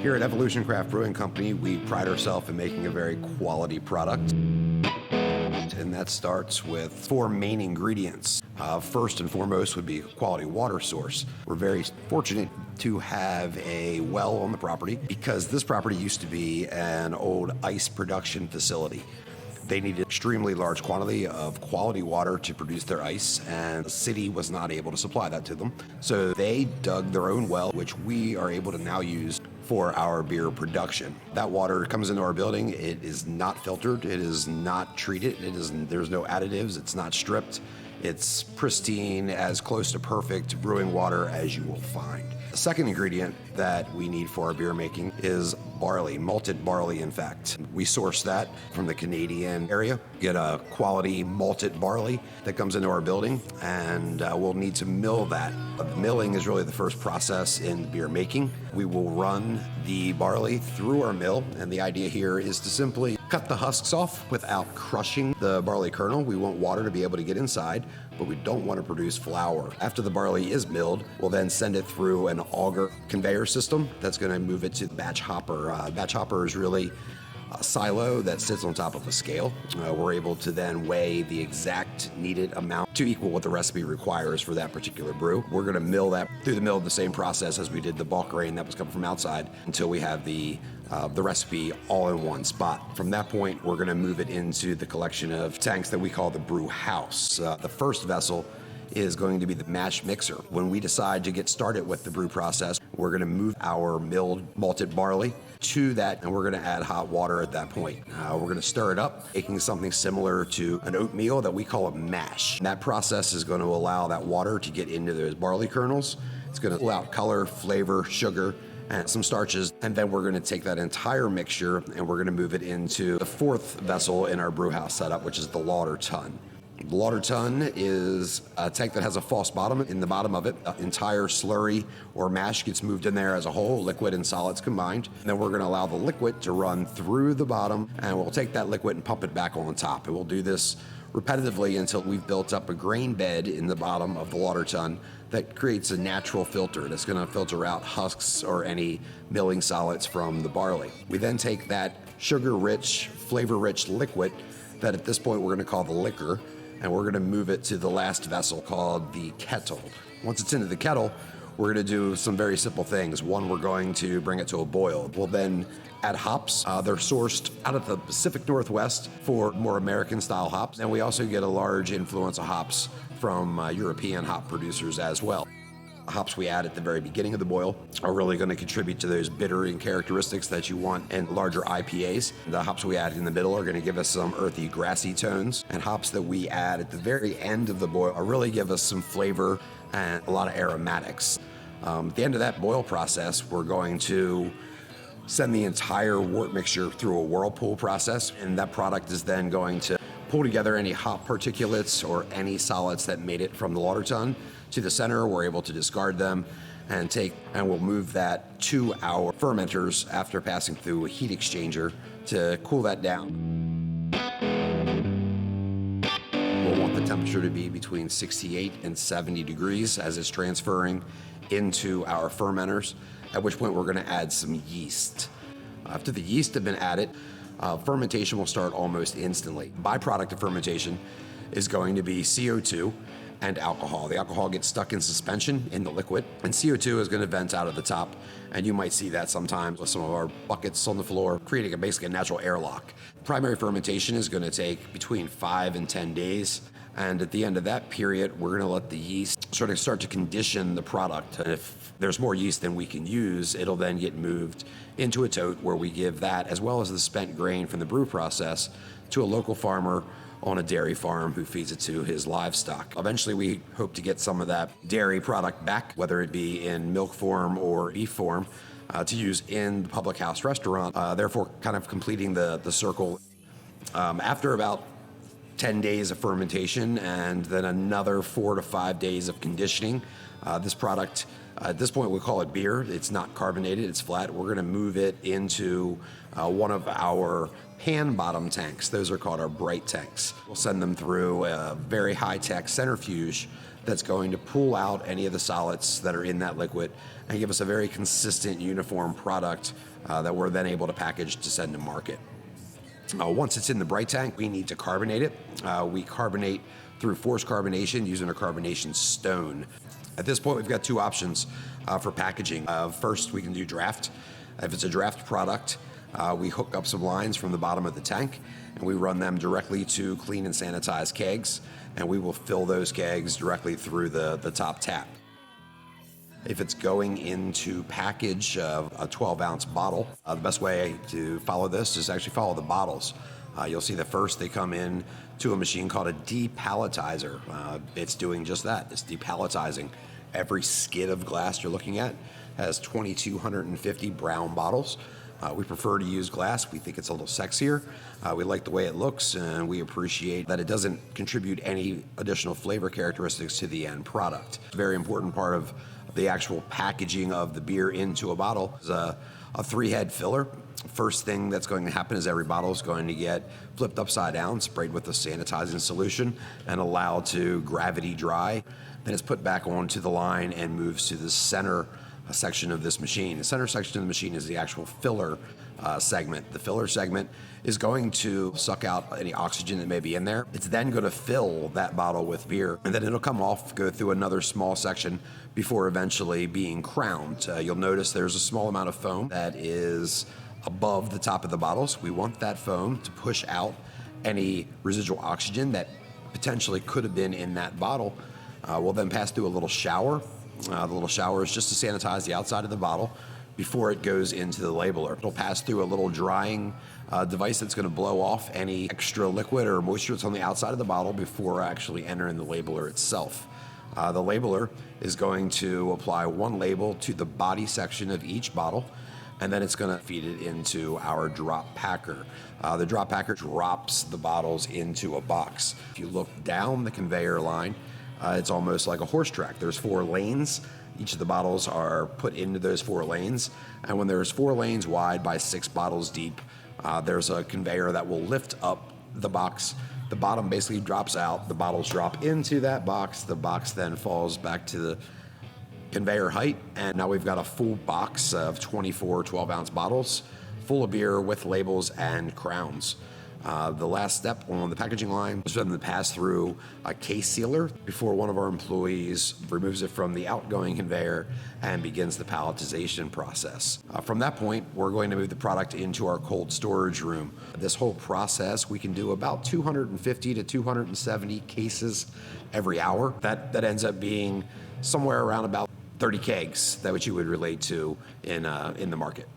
Here at Evolution Craft Brewing Company, we pride ourselves in making a very quality product. And that starts with four main ingredients. First and foremost would be a quality water source. We're very fortunate to have a well on the property because this property used to be an old ice production facility. They needed extremely large quantity of quality water to produce their ice, and the city was not able to supply that to them. So they dug their own well, which we are able to now use for our beer production. That water comes into our building. It is not filtered. It is not treated. There's no additives. It's not stripped. It's pristine, as close to perfect brewing water as you will find. The second ingredient that we need for our beer making is barley, malted barley, in fact. We source that from the Canadian area, get a quality malted barley that comes into our building, and we'll need to mill that. The milling is really the first process in beer making. We will run the barley through our mill, and the idea here is to simply cut the husks off without crushing the barley kernel. We want water to be able to get inside, but we don't want to produce flour. After the barley is milled, we'll then send it through an auger conveyor system that's going to move it to the batch hopper. Batch hopper is really a silo that sits on top of a scale. We're able to then weigh the exact needed amount to equal what the recipe requires for that particular brew. We're going to mill that through the mill, the same process as we did the bulk grain that was coming from outside, until we have the recipe all in one spot. From that point, we're going to move it into the collection of tanks that we call the brew house. The first vessel is going to be the mash mixer. When we decide to get started with the brew process, we're going to move our milled malted barley to that, and we're going to add hot water at that point. We're going to stir it up, making something similar to an oatmeal that we call a mash. And that process is going to allow that water to get into those barley kernels. It's going to pull out color, flavor, sugar, and some starches, and then we're going to take that entire mixture and we're going to move it into the fourth vessel in our brew house setup, which is the lauter tun. The lauter tun is a tank that has a false bottom. In the bottom of it, the entire slurry or mash gets moved in there as a whole, liquid and solids combined. And then we're going to allow the liquid to run through the bottom, and we'll take that liquid and pump it back on top. And we'll do this repetitively until we've built up a grain bed in the bottom of the lauter tun that creates a natural filter that's going to filter out husks or any milling solids from the barley. We then take that sugar-rich, flavor-rich liquid that at this point we're going to call the liquor, and we're going to move it to the last vessel called the kettle. Once it's into the kettle, we're going to do some very simple things. One, we're going to bring it to a boil. We'll then add hops. They're sourced out of the Pacific Northwest for more American-style hops, and we also get a large influence of hops from European hop producers as well. The hops we add at the very beginning of the boil are really going to contribute to those bittering characteristics that you want in larger IPAs. The hops we add in the middle are going to give us some earthy, grassy tones, and hops that we add at the very end of the boil are really give us some flavor and a lot of aromatics. At the end of that boil process, we're going to send the entire wort mixture through a whirlpool process, and that product is then going to pull together any hop particulates or any solids that made it from the lauter tun to the center. We're able to discard them and we'll move that to our fermenters after passing through a heat exchanger to cool that down. We'll want the temperature to be between 68 and 70 degrees as it's transferring into our fermenters, at which point we're going to add some yeast. After the yeast have been added, fermentation will start almost instantly. Byproduct of fermentation is going to be CO2 and alcohol. The alcohol gets stuck in suspension in the liquid, and CO2 is going to vent out of the top, and you might see that sometimes with some of our buckets on the floor, creating basically a natural airlock. Primary fermentation is going to take between 5 and 10 days, and at the end of that period, we're going to let the yeast sort of start to condition the product. And if there's more yeast than we can use, it'll then get moved into a tote where we give that, as well as the spent grain from the brew process, to a local farmer on a dairy farm who feeds it to his livestock. Eventually, we hope to get some of that dairy product back, whether it be in milk form or beef form, to use in the public house restaurant, therefore kind of completing the circle. After about 10 days of fermentation and then another 4 to 5 days of conditioning. This product, at this point, we call it beer. It's not carbonated, it's flat. We're gonna move it into one of our pan bottom tanks. Those are called our bright tanks. We'll send them through a very high-tech centrifuge that's going to pull out any of the solids that are in that liquid and give us a very consistent, uniform product that we're then able to package to send to market. Once it's in the bright tank, we need to carbonate it. We carbonate through forced carbonation using a carbonation stone. At this point, we've got two options for packaging. First, we can do draft. If it's a draft product, we hook up some lines from the bottom of the tank and we run them directly to clean and sanitize kegs, and we will fill those kegs directly through the top tap. If it's going into package of a 12-ounce bottle, the best way to follow this is actually follow the bottles. You'll see that first they come in to a machine called a depalletizer. It's doing just that. It's depalletizing. Every skid of glass you're looking at has 2,250 brown bottles. We prefer to use glass. We think it's a little sexier. We like the way it looks, and we appreciate that it doesn't contribute any additional flavor characteristics to the end product. A very important part of the actual packaging of the beer into a bottle is a 3-head filler. First thing that's going to happen is every bottle is going to get flipped upside down, sprayed with a sanitizing solution, and allowed to gravity dry. Then it's put back onto the line and moves to the center section of this machine. The center section of the machine is the actual filler segment. The filler segment is going to suck out any oxygen that may be in there. It's then going to fill that bottle with beer, and then it'll come off, go through another small section before eventually being crowned. You'll notice there's a small amount of foam that is above the top of the bottles. We want that foam to push out any residual oxygen that potentially could have been in that bottle. We'll then pass through a little shower. The little shower is just to sanitize the outside of the bottle before it goes into the labeler. It'll pass through a little drying device that's going to blow off any extra liquid or moisture that's on the outside of the bottle before actually entering the labeler itself. The labeler is going to apply one label to the body section of each bottle, and then it's going to feed it into our drop packer. The drop packer drops the bottles into a box. If you look down the conveyor line, it's almost like a horse track. There's 4 lanes. Each of the bottles are put into those 4 lanes. And when there's 4 lanes wide by 6 bottles deep, there's a conveyor that will lift up the box. The bottom basically drops out. The bottles drop into that box. The box then falls back to the conveyor height. And now we've got a full box of 24 12-ounce bottles full of beer with labels and crowns. The last step on the packaging line is for them to pass through a case sealer before one of our employees removes it from the outgoing conveyor and begins the palletization process. From that point, we're going to move the product into our cold storage room. This whole process, we can do about 250 to 270 cases every hour. That ends up being somewhere around about 30 kegs that which you would relate to in the market.